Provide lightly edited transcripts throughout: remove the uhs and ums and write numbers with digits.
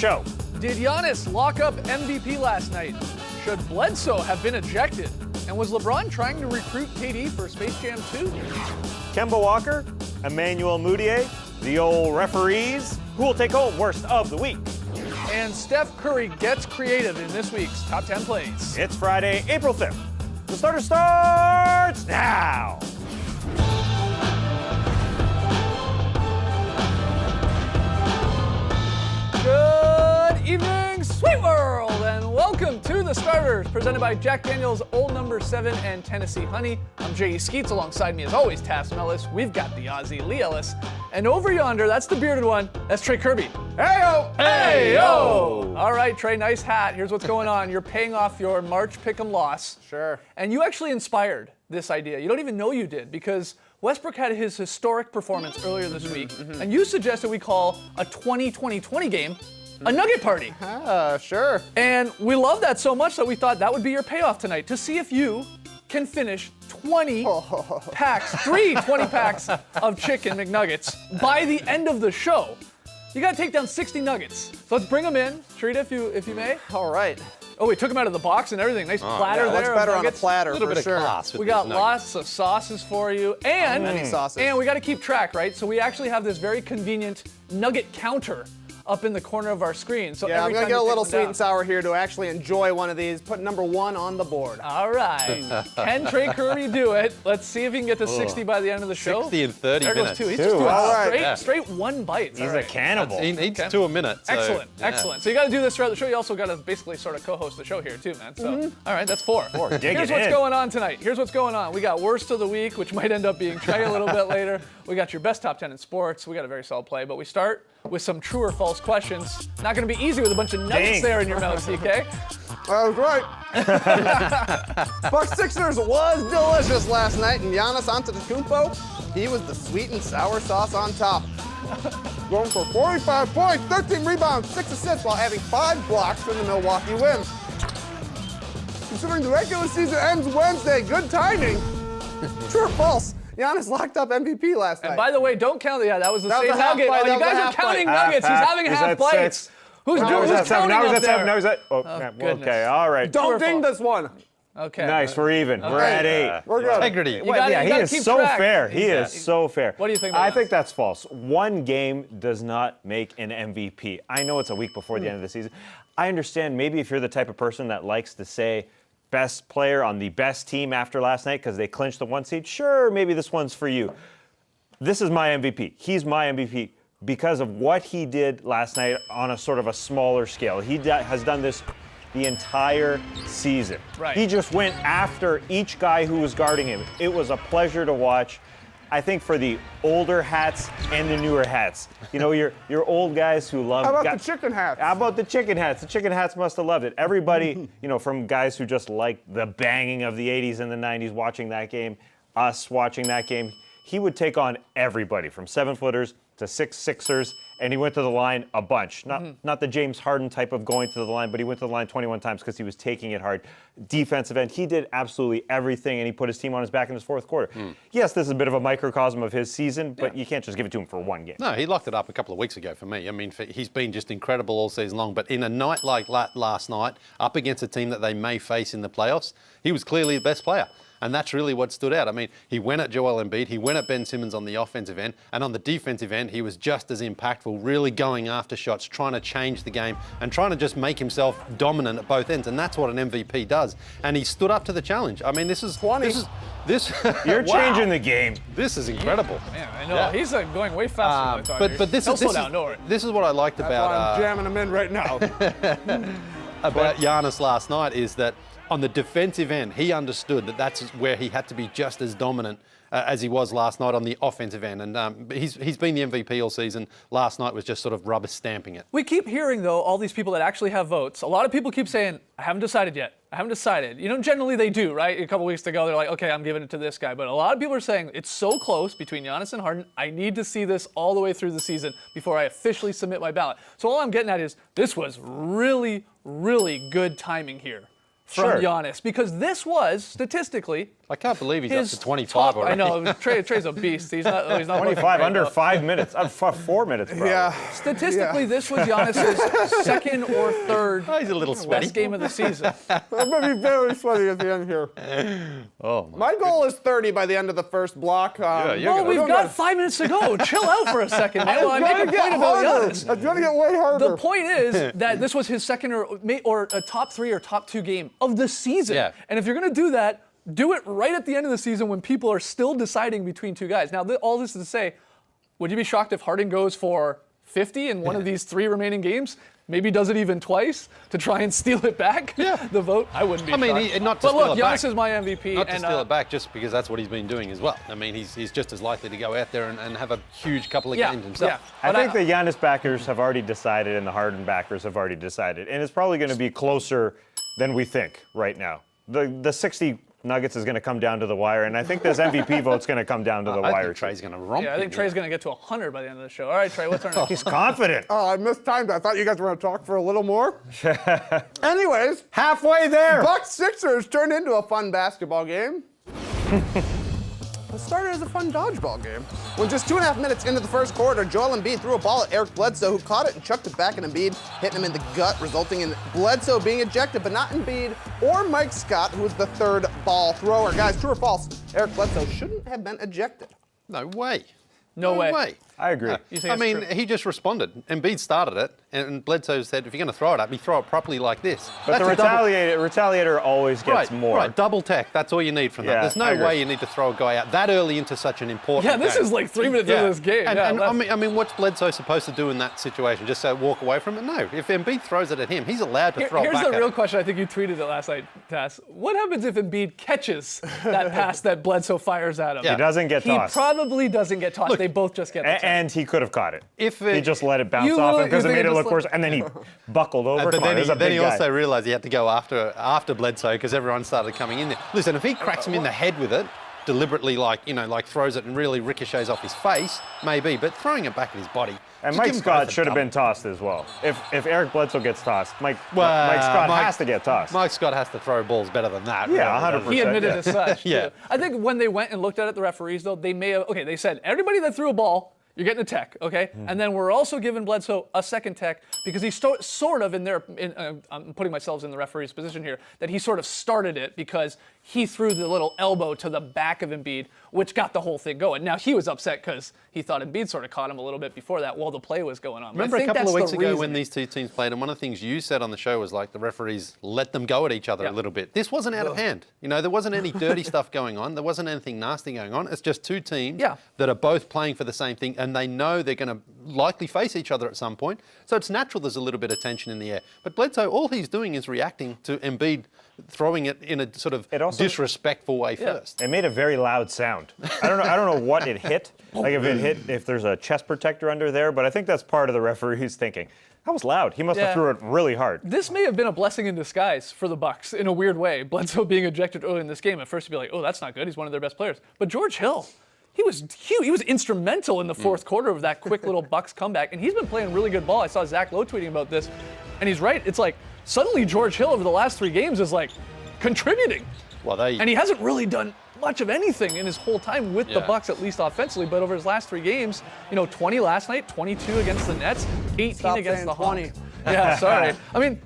show. Did Giannis lock up MVP last night? Should Bledsoe have been ejected? And was LeBron trying to recruit KD for Space Jam 2? Kemba Walker, Emmanuel Mudiay, the old referees. Who will take home worst of the week? And Steph Curry gets creative in this week's Top 10 Plays. It's Friday, April 5th. The starter starts now. Good evening, Sweet World, and welcome to The Starters, presented by Jack Daniel's Old No. 7 and Tennessee Honey. I'm J.E. Skeets, alongside me as always, Tass Mellis. We've got the Aussie Lee Ellis. And over yonder, that's the bearded one, that's Trey Kirby. Hey-o! Hey-o! All right, Trey, nice hat. Here's what's going on. You're paying off your March Pick'em loss. Sure. And you actually inspired this idea. You don't even know you did, because Westbrook had his historic performance earlier this week, and you suggested we call a 20-20-20 game a Nugget Party. Sure. And we love that so much that we thought that would be your payoff tonight, to see if you can finish 20 packs, 20 packs of chicken McNuggets by the end of the show. You gotta take down 60 nuggets. So let's bring them in. Treat if you may. All right. Oh, we took them out of the box and everything. Nice platter Yeah, there. looks of better on a nuggets. platter, A little for bit sure. of class with We got these nuggets. lots of sauces for you, and Many sauces. And we got to keep track, right? So we actually have this very convenient nugget counter up in the corner of our screen. So Yeah, I'm every gonna time get you a take little one sweet down- and sour here to actually enjoy one of these. Put number 1 on the board. All right. Can Trey Curry do it? Let's see if he can get to 60 by the end of the show. 60 in 30 There goes minutes. 2. He's just doing All right. straight one bite. He's a cannibal. He eats Okay. 2 a minute. So, Excellent, yeah. excellent. So you got to do this throughout the show. You also got to basically sort of co-host the show here too, man. So, all right, that's 4. Dig Here's it what's in. going on tonight. Here's what's going on. We got worst of the week, which might end up being Trey a little bit later. We got your best top 10 in sports. We got a very solid play, but we start with some true or false questions. Not going to be easy with a bunch of nuggets Dang. there in your mouth, CK. That was great. Bucks Sixers was delicious last night, and Giannis Antetokounmpo, he was the sweet and sour sauce on top. Going for 45 points, 13 rebounds, 6 assists, while having 5 blocks for the Milwaukee win. Considering the regular season ends Wednesday, good timing. True or false? Giannis locked up MVP last night. And by the way, don't count. Yeah, that was the That was same a half nugget. bite, Oh, that you was a guys are half counting bite. nuggets. He's having Is half that bites. 6? Who's Now is that 7? counting Now is up that 7? there? Now is that? Oh, goodness. okay, all right. Don't True or ding false? this one. Okay. Nice, we're even. We're at 8. We're good. Integrity. You gotta- yeah, you he gotta is keep so track. fair. He Yeah. is so fair. What do you think about I that? think that's false. One game does not make an MVP. I know it's a week before the end of the season. I understand maybe if you're the type of person that likes to say best player on the best team after last night because they clinched the 1 seed, sure, maybe this one's for you. This is my MVP. He's my MVP because of what he did last night on a sort of a smaller scale. He has done this the entire season. Right. He just went after each guy who was guarding him. It was a pleasure to watch. I think for the older hats and the newer hats. You know, your old guys who love... How about the chicken hats? How about the chicken hats? The chicken hats must have loved it. Everybody, you know, from guys who just like the banging of the 80s and the 90s watching that game, us watching that game, he would take on everybody from 7-footers to 6-6ers, and he went to the line a bunch. Not the James Harden type of going to the line, but he went to the line 21 times because he was taking it hard. Defensive end, he did absolutely everything, and he put his team on his back in his 4th quarter. Yes, this is a bit of a microcosm of his season, but you can't just give it to him for one game. No, he locked it up a couple of weeks ago for me. I mean, he's been just incredible all season long. But in a night like last night, up against a team that they may face in the playoffs, he was clearly the best player. And that's really what stood out. I mean, he went at Joel Embiid, he went at Ben Simmons on the offensive end, and on the defensive end, he was just as impactful, really going after shots, trying to change the game, and trying to just make himself dominant at both ends. And that's what an MVP does. And he stood up to the challenge. I mean, this is 20. This You're wow. changing the game. This is incredible. Man, I know. Yeah. He's going way faster than I thought. But this He'll is slow down, don't worry. this is what I liked That's why I'm about jamming them in right now. Giannis last night is that on the defensive end, he understood that that's where he had to be just as dominant as he was last night on the offensive end. And he's been the MVP all season. Last night was just sort of rubber stamping it. We keep hearing, though, all these people that actually have votes. A lot of people keep saying, I haven't decided yet. I haven't decided. You know, generally they do, right? A couple weeks ago, they're like, okay, I'm giving it to this guy. But a lot of people are saying it's so close between Giannis and Harden. I need to see this all the way through the season before I officially submit my ballot. So all I'm getting at is this was really, really good timing here from Sure. Giannis, because this was statistically I can't believe he's up his to 25 top. already. I know Trey's a beast. He's not. 25 under 5 minutes. 4 minutes, probably. Yeah. Statistically, this was Giannis's second or third Oh, he's a little sweaty. best game of the season. I'm going to be very sweaty at the end here. Oh, my. My goal is 30 by the end of the first block. you're Well, gonna- we've got 5 minutes to go. Chill out for a second, man. Well, I make a point about Giannis. It's going to get way harder. The point is that this was his second or a top 3 or top 2 game of the season. Yeah. And if you're going to do that, do it right at the end of the season when people are still deciding between two guys. Now, all this is to say, would you be shocked if Harden goes for 50 in one of these 3 remaining games? Maybe does it even twice to try and steal it back? Yeah. The vote? I wouldn't be I mean, shocked. not to but steal look, it back. Giannis is my MVP. Not to and, steal it back, just because that's what he's been doing as well. I mean, he's just as likely to go out there and have a huge couple of games himself. I But think the Giannis backers have already decided and the Harden backers have already decided. And it's probably going to be closer than we think right now. The 60 Nuggets is going to come down to the wire, and I think this MVP vote's going to come down to the I wire. think Trey's going to romp. I think him, Trey's going to get to 100 by the end of the show. All right, Trey, what's our next? He's confident. Oh, I mistimed. I thought you guys were going to talk for a little more. Anyways, Halfway there. Bucks Sixers turned into a fun basketball game. It started as a fun dodgeball game. When just 2.5 minutes into the first quarter, Joel Embiid threw a ball at Eric Bledsoe, who caught it and chucked it back at Embiid, hitting him in the gut, resulting in Bledsoe being ejected, but not Embiid or Mike Scott, who was the third ball thrower. Guys, true or false? Eric Bledsoe shouldn't have been ejected. No way. No way. I agree. You think I it's mean, true? he just responded. Embiid started it, and Bledsoe said, if you're going to throw it at me, throw it properly like this. But the That's a double- retaliator always gets more. Right, double tech. That's all you need from that. Yeah, There's no I agree. way you need to throw a guy out that early into such an important Yeah, this game. is like 3 minutes into this game. And, Yeah, and that's- I mean, what's Bledsoe supposed to do in that situation? Just say walk away from it? No. If Embiid throws it at him, he's allowed to throw it Here's back the at real him. question. I think you tweeted it last night, Tass. What happens if Embiid catches that pass that Bledsoe fires at him? Yeah. He doesn't get He tossed. probably doesn't get tossed. They both just get the tech. And he could have caught it. If he just let it bounce You off him literally- because it you think made it it look just worse, and then he buckled over. But Come on, then there's a then big he guy. also realised he had to go after Bledsoe because everyone started coming in there. Listen, if he cracks him in the head with it, deliberately, like throws it and really ricochets off his face, maybe. But throwing it back at his body. And just Mike give him Scott both a should have double. been tossed as well. If Eric Bledsoe gets tossed, Mike Scott has to get tossed. Mike Scott has to throw balls better than that. Yeah, really, doesn't 100%. He admitted as such. Yeah. Too. I think when they went and looked at it, the referees, though, they may have, they said, everybody that threw a ball, you're getting a tech, okay? And then we're also giving Bledsoe a second tech because he sort of I'm putting myself in the referee's position here, that he sort of started it because he threw the little elbow to the back of Embiid, which got the whole thing going. Now, he was upset because he thought Embiid sort of caught him a little bit before that while the play was going on. But Remember I a think couple of that's weeks the ago reason. when these two teams played, and one of the things you said on the show was like the referees let them go at each other a little bit. This wasn't out of hand. There wasn't any dirty stuff going on. There wasn't anything nasty going on. It's just two teams that are both playing for the same thing, and they know they're going to likely face each other at some point. So it's natural there's a little bit of tension in the air. But Bledsoe, all he's doing is reacting to Embiid throwing it in a sort of disrespectful way first. It made a very loud sound. I don't know what it hit. Like if there's a chest protector under there, but I think that's part of the referee's thinking. That was loud. He must have threw it really hard. This may have been a blessing in disguise for the Bucks in a weird way. Bledsoe being ejected early in this game. At first, you'd be like, oh, that's not good. He's one of their best players. But George Hill, he was huge. He was instrumental in the fourth quarter of that quick little Bucks comeback. And he's been playing really good ball. I saw Zach Lowe tweeting about this. And he's right. It's like suddenly George Hill over the last 3 games is like contributing. And he hasn't really done much of anything in his whole time with the Bucks, at least offensively. But over his last 3 games, 20 last night, 22 against the Nets, 18 Stop against saying the 20. Hawks. Yeah, sorry. I mean,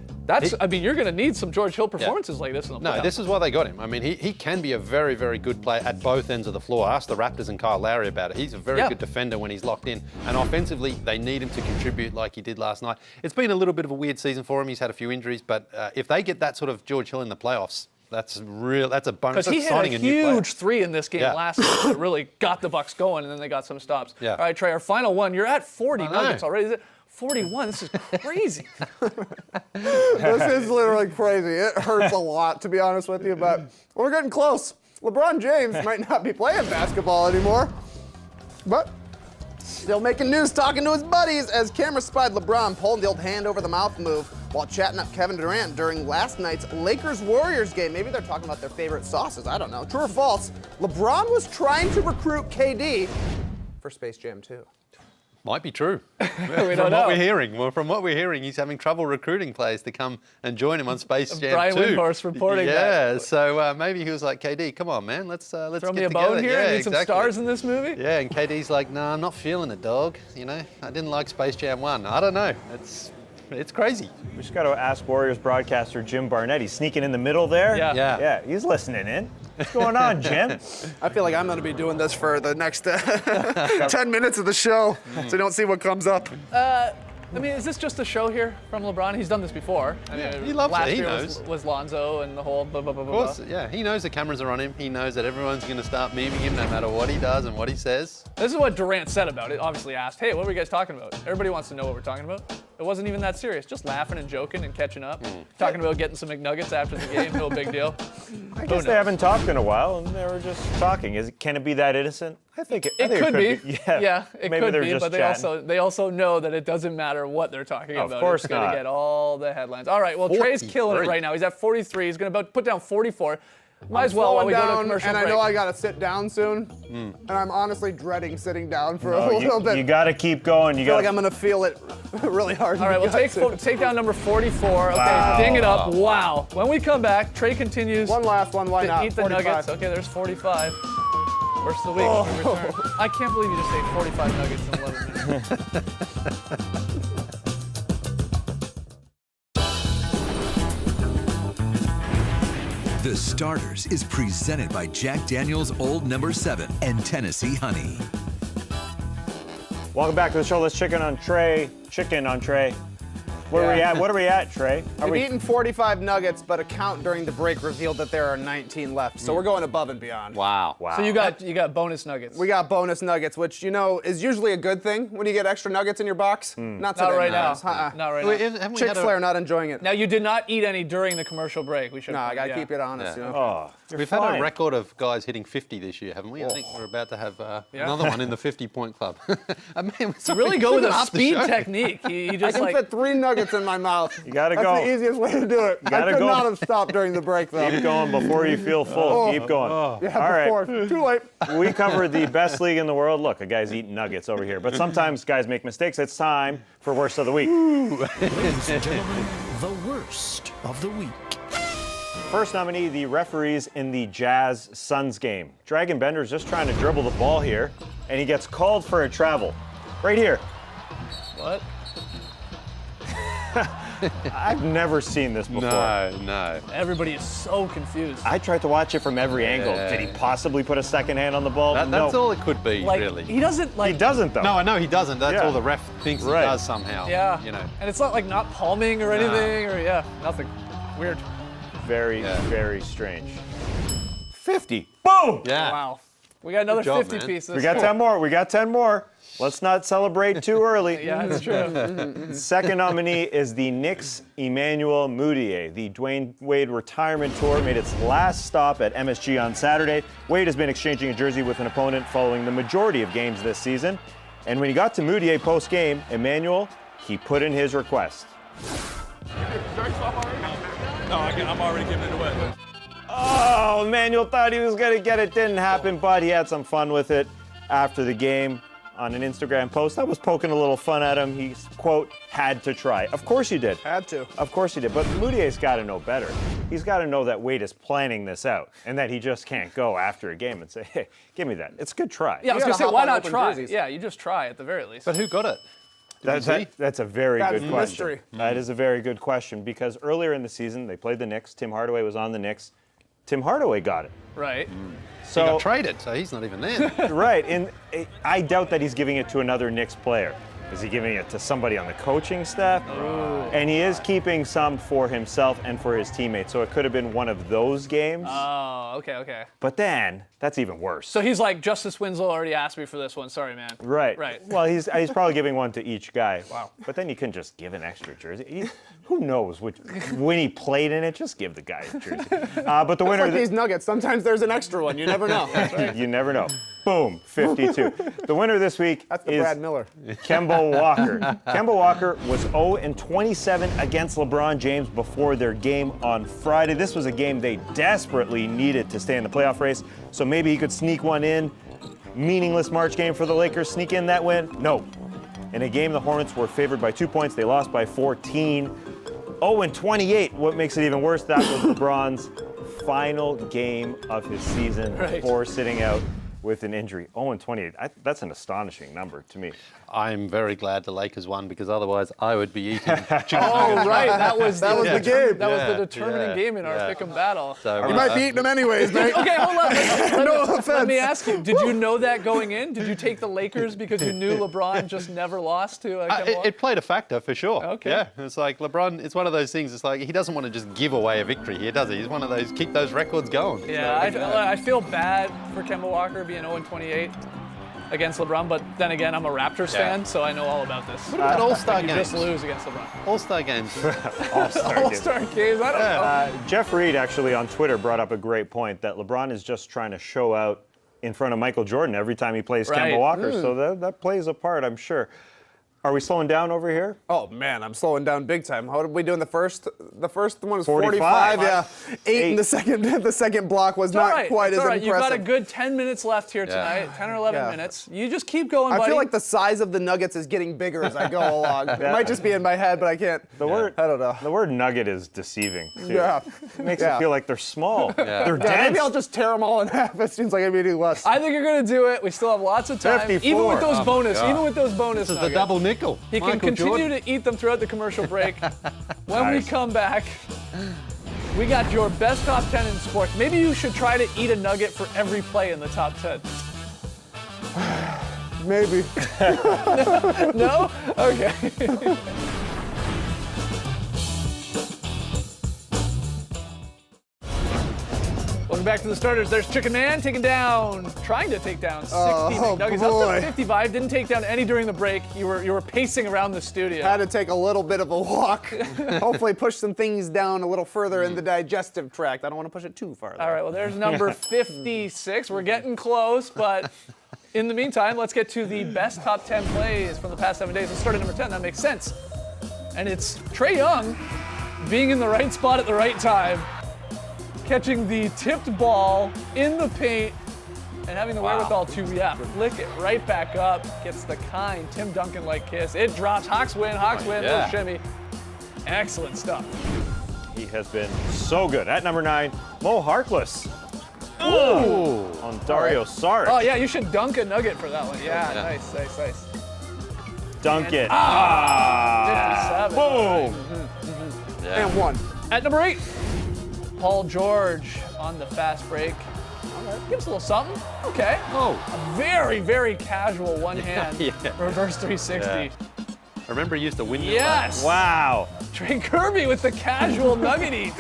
you're going to need some George Hill performances like this in the playoffs. No, this is why they got him. I mean, he can be a very, very good player at both ends of the floor. Ask the Raptors and Kyle Lowry about it. He's a very good defender when he's locked in. And offensively, they need him to contribute like he did last night. It's been a little bit of a weird season for him. He's had a few injuries. But if they get that sort of George Hill in the playoffs, that's a bonus. Because he hit a huge 3 in this game last night that really got the Bucks going, and then they got some stops. Yeah. All right, Trey, our final one. You're at 40 Nuggets already. Is it 41? This is crazy. This is literally crazy. It hurts a lot, to be honest with you, but we're getting close. LeBron James might not be playing basketball anymore, but still making news talking to his buddies as cameras spied LeBron pulling the old hand over the mouth move while chatting up Kevin Durant during last night's Lakers-Warriors game. Maybe they're talking about their favorite sauces. I don't know. True or false? LeBron was trying to recruit KD for Space Jam 2. Might be true. We from don't know. what we're hearing. Well, from what we're hearing, he's having trouble recruiting players to come and join him on Space Jam Brian 2. Windhorst reporting yeah, that. so maybe he was like, KD, come on, man, let's Throw get me a together. bone here. Yeah, I need some exactly. stars in this movie. Yeah, and KD's like, no, I'm not feeling it, dog. You know, I didn't like Space Jam 1. I don't know. It's crazy. We just got to ask Warriors broadcaster Jim Barnett. He's sneaking in the middle there. Yeah. Yeah. He's listening in. What's going on, Jim? I feel like I'm going to be doing this for the next 10 minutes of the show, so you don't see what comes up. I mean, is this just a show here from LeBron? He's done this before. I mean, he loves last it. He year knows. Was Lonzo and the whole blah, blah, blah, Of blah. course, yeah. He knows the cameras are on him. He knows that everyone's going to start memeing him no matter what he does and what he says. This is what Durant said about it. Obviously asked, hey, what were you guys talking about? Everybody wants to know what we're talking about. It wasn't even that serious. Just laughing and joking and catching up. Talking about getting some McNuggets after the game. No big deal. I guess they haven't talked in a while, and they were just talking. Can it be that innocent? I think It could be. Yeah, it maybe could they're be, just but chatting. they also know that it doesn't matter what they're talking Of about. course It's going not. to get all the headlines. All right, well, Trey's killing it 43. right now. He's at 43. He's going to put down 44. Might I'm as well while we go to a slowing commercial down, break. and I know I got to sit down soon, and I'm honestly dreading sitting down for a Oh, little bit. you got to keep going. You I feel got. like I'm going to feel it really hard. All right, well, take down number 44. Okay, ding it up. Wow. When we come back, Trey continues One last one, why to not? eat the 45. nuggets. Okay, there's 45. Worst of the week. Return. I can't believe you just ate 45 nuggets in 11 minutes. The Starters is presented by Jack Daniel's Old No. 7 and Tennessee Honey. Welcome back to the show. Let's chicken on Trey. Where are we at? What are we at, Trey? We've eaten 45 nuggets, but a count during the break revealed that there are 19 left. So we're going above and beyond. Wow. Wow. So you got bonus nuggets. We got bonus nuggets, which, you know, is usually a good thing when you get extra nuggets in your box. Not today. Not right now. Uh-uh. Not right Wait, now. haven't we Chick had Flair not enjoying it. Now you did not eat any during the commercial break. We should. No, I got to keep it honest, Yeah. you know. Oh, you're We've fine. had a record of guys hitting 50 this year, haven't we? I think we're about to have another one in the 50-point club. I mean, Really go with a after speed show. technique. He I just can like fit 3 nuggets in my mouth. You gotta That's go. the easiest way to do it. I gotta could go. not have stopped during the break, though. Keep going before you feel full. Keep going. Yeah, All right. before. Too late. We covered the best league in the world. Look, a guy's eating nuggets over here. But sometimes guys make mistakes. It's time for Worst of the Week. Ladies and gentlemen, the worst of the week. First nominee, the referees in the Jazz-Suns game. Dragon Bender's just trying to dribble the ball here, and he gets called for a travel. Right here. what? I've never seen this before. No. Everybody is so confused. I tried to watch it from every angle. Yeah. Did he possibly put a second hand on the ball? That's no. all it could be, Like really. he doesn't like. He doesn't, though. No, I know he doesn't. That's Yeah. all the ref thinks Right. he does somehow. Yeah. You know. And it's not like not palming or anything or nothing. Weird. Very, Yeah. very strange. 50. Boom! Yeah. Wow. We got another Good job, 50 man. pieces. We got 10 more. We got 10 more. Let's not celebrate too early. Yeah, it's true. Second nominee is the Knicks' Emmanuel Mudiay. The Dwayne Wade retirement tour made its last stop at MSG on Saturday. Wade has been exchanging a jersey with an opponent following the majority of games this season. And when he got to Mudiay post-game, Emmanuel, he put in his request. No, I'm already giving it away. Oh, Emmanuel thought he was going to get it. Didn't happen, but he had some fun with it after the game. On an Instagram post, I was poking a little fun at him. He, quote, had to try. Of course he did. Had to. Of course he did. But Mudiay's got to know better. He's got to know that Wade is planning this out and that he just can't go after a game and say, hey, give me that. It's a good try. Yeah, I was You gonna gotta say, hop why on not open try? jerseys. Yeah, you just try at the very least. But who got it? That's a very That's good the question. mystery. That is a very good question because earlier in the season, they played the Knicks. Tim Hardaway was on the Knicks. Tim Hardaway got it. right. He got traded, so he's not even there. Right, and I doubt that he's giving it to another Knicks player. Is he giving it to somebody on the coaching staff? And he is keeping some for himself and for his teammates, so it could have been one of those games. Oh, okay. But then, that's even worse. So he's like, Justice Winslow already asked me for this one. Sorry, man. Right. Right. Well, he's probably giving one to each guy. Wow. But then you couldn't just give an extra jersey. Who knows when he played in it? Just give the guy a jersey. But the winner. Like these nuggets, sometimes there's an extra one. You never know. You never know. Boom, 52. The winner this week That's the is Brad Miller. Kemba Walker. Kemba Walker was 0-27 against LeBron James before their game on Friday. This was a game they desperately needed to stay in the playoff race, so maybe he could sneak one in. Meaningless March game for the Lakers. Sneak in that win? No. In a game the Hornets were favored by 2 points, they lost by 14. 0-28. What makes it even worse, that was LeBron's final game of his season before sitting out with an injury. 0-28. That's an astonishing number to me. I'm very glad the Lakers won because otherwise I would be eating chicken. Oh, right. That was the game. That was the determining game in our pick'em battle. So, You might be eating them anyways, mate. Okay, hold on. No offense. Let me ask you, did you know that going in? Did you take the Lakers because you knew LeBron just never lost to Kemba Walker? It played a factor for sure. Okay. Yeah, it's like LeBron, it's one of those things, it's like he doesn't want to just give away a victory here, does he? He's one of those, keep those records going. Yeah, So, I feel bad for Kemba Walker being 0-28 against LeBron, but then again, I'm a Raptors fan, so I know all about this. What about All-Star You games? just lose against LeBron. All-Star games. All-Star games, I don't know. Jeff Reed actually on Twitter brought up a great point that LeBron is just trying to show out in front of Michael Jordan every time he plays Right. Kemba Walker. So that plays a part, I'm sure. Are we slowing down over here? Oh man, I'm slowing down big time. How did we do in the first? The first one was 45. 45. Yeah, 8 in the second. The second block was It's all not right. quite it's as all right. impressive. You've got a good 10 minutes left here tonight, 10 or 11 Yeah. minutes. You just keep going, buddy. I feel like the size of the Nuggets is getting bigger as I go along. It might just be in my head, but I can't. The word I don't know. The word nugget is deceiving. Too. Yeah. It makes Yeah. it feel like they're small. They're Yeah, dense. maybe I'll just tear them all in half. It seems like I'm eating less. I think you're going to do it. We still have lots of time. 54. Even with those Oh, bonus, God. even with those bonus This is the nuggets. double nickel. He can Michael continue Jordan. to eat them throughout the commercial break. When we Nice. come back, we got your best top 10 in sports. Maybe you should try to eat a nugget for every play in the top 10. Maybe. No? Okay. Welcome back to the starters. There's Chicken Man trying to take down 60 McNuggets. boy. Up to 55. Didn't take down any during the break. You were pacing around the studio. Had to take a little bit of a walk. Hopefully push some things down a little further in the digestive tract. I don't want to push it too far. Though. All right, well, there's number 56. We're getting close, but in the meantime, let's get to the best top 10 plays from the past 7 days. Let's start at number 10. That makes sense. And it's Trae Young being in the right spot at the right time, catching the tipped ball in the paint, and having the wherewithal to, flick it right back up. Gets the kind Tim Duncan-like kiss. It drops. Hawks win. Little shimmy. Excellent stuff. He has been so good. At number 9, Mo Harkless. Ooh. On Dario Saric. Oh, yeah, you should dunk a nugget for that one. Yeah, nice. Dunk it. 57. Boom. And one. At number 8, Paul George on the fast break. All right, give us a little something. Okay. Oh. A very, very casual one-hand reverse 360. Yeah. I remember he used to win. Yes. Wow. Trey Kirby with the casual nugget eat.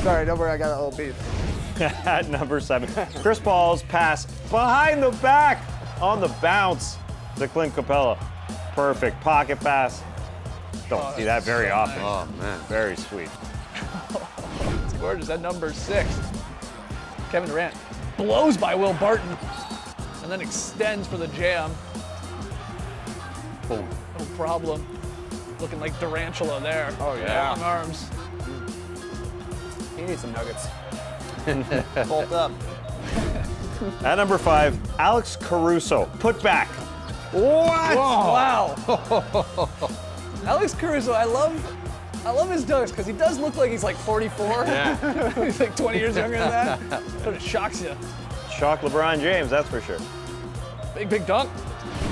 Sorry, don't worry, I got a little beat. At number 7, Chris Paul's pass behind the back on the bounce to Clint Capella. Perfect pocket pass. Don't see that very often. Oh, man. Very sweet. It's gorgeous. At number 6, Kevin Durant blows by Will Barton and then extends for the jam. Boom. No problem. Looking like Durantula there. Oh, yeah. Long arms. He needs some nuggets. Bolt up. At number 5, Alex Caruso. Put back. What? Wow. Alex Caruso, I love his dunks because he does look like he's like 44. Yeah. He's like 20 years younger than that. Sort of shocks you. Shock LeBron James, that's for sure. Big dunk.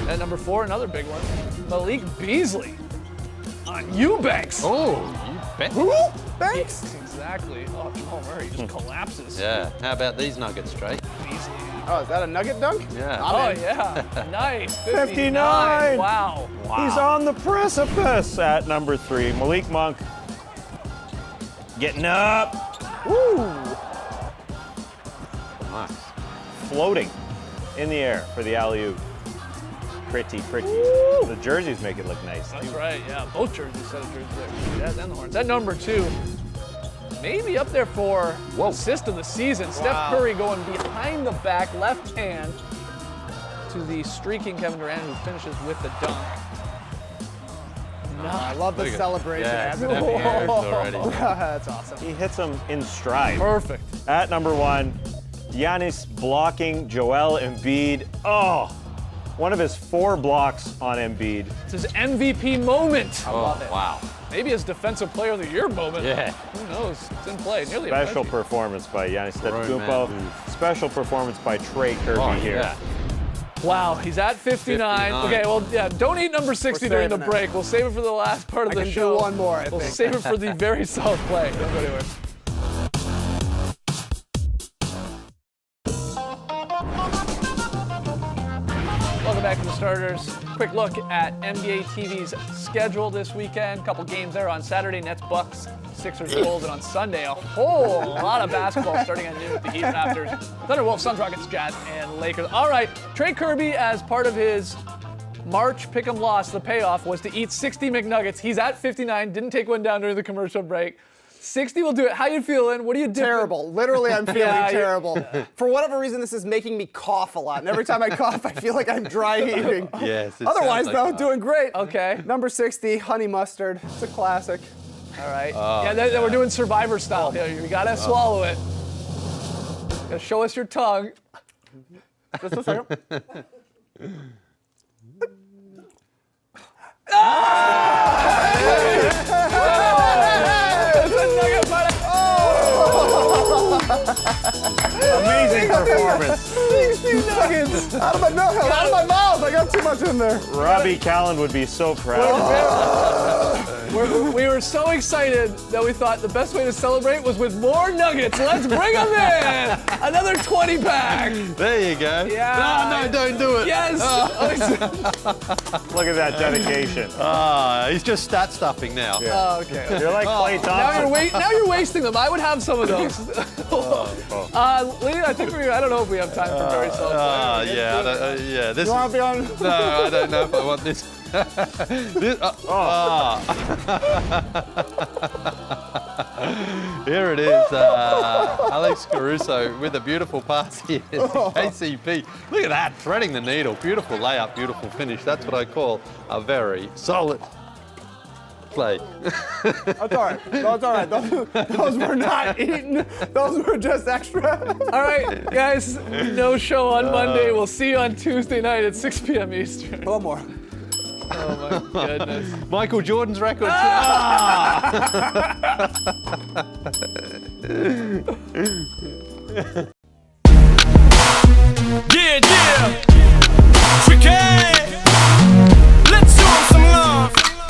At number 4, another big one. Malik Beasley on Eubanks. Oh, you bet. Who? Thanks. Exactly. Oh, Jamal Murray just collapses. Yeah. How about these nuggets, Trey? Beasley. Oh, is that a nugget dunk? Yeah. Oh, yeah. Nice. 59. Wow. He's on the precipice. At number 3, Malik Monk. Getting up. Woo. Nice. Floating in the air for the alley-oop. Pretty. The jerseys make it look nice. That's right, yeah. Both jerseys, set of jerseys there. Jazz and the Hornets. At number 2, maybe up there for assist of the season. Steph Curry going behind the back, left hand to the streaking Kevin Durant, who finishes with the dunk. I love the celebration. Yeah, As it Steph Curry's already. That's awesome. He hits him in stride. Perfect. At number 1, Giannis blocking Joel Embiid. Oh, one of his 4 blocks on Embiid. It's his MVP moment. I love it. Wow. Maybe his Defensive Player of the Year moment. Yeah. Who knows? It's in play. Nearly Special a MVP. performance by Giannis Antetokounmpo. man. Special performance by Trey Kirby Oh, here. yeah. Wow, he's at 59. Okay, well, yeah, don't eat number 60 during the saving it. break. We'll save it for the last part of I the can show. do one more, I We'll think. save it for the very solid play. Don't go anywhere. Welcome back to the starters. Quick look at NBA TV's schedule this weekend. Couple games there on Saturday. Nets, Bucks, Sixers, Bulls, and on Sunday a whole lot of basketball starting at noon with the Heat, Raptors, Thunder, Wolves, Suns, Rockets, Jazz, and Lakers. All right, Trey Kirby, as part of his March pick'em loss, the payoff was to eat 60 McNuggets. He's at 59. Didn't take one down during the commercial break. 60 will do it. How you feeling? What are you doing? Terrible. Literally, I'm feeling Yeah, terrible. For whatever reason, this is making me cough a lot. And every time I cough, I feel like I'm dry heaving. Yes. it Otherwise, sounds though, like that. doing great. Okay. Number 60, honey mustard. It's a classic. All right. We're doing Survivor style here. You gotta swallow it. Gotta show us your tongue. Just a second. Amazing performance. 60 nuggets out of my mouth. Out of my mouth. I got too much in there. Robbie Callan would be so proud. We were so excited that we thought the best way to celebrate was with more nuggets. Let's bring them in. Another 20 pack. There you go. Yeah. No, don't do it. Yes. Look at that dedication. He's just stat stuffing now. Oh, okay. You're like Klay Thompson. Now you're wasting them. I would have some of those. Lee, I think I don't know if we have time for very solid play. Yeah, yeah. This You want to be on? no, I don't know if I want this. Here it is, Alex Caruso with a beautiful pass here to KCP. Look at that, threading the needle. Beautiful layup, beautiful finish. That's what I call a very solid play. That's all right. That's all right. Those were not eaten. Those were just extra. All right, guys, no show on Monday. We'll see you on Tuesday night at 6 p.m. Eastern. One more. Oh, my goodness. Michael Jordan's record.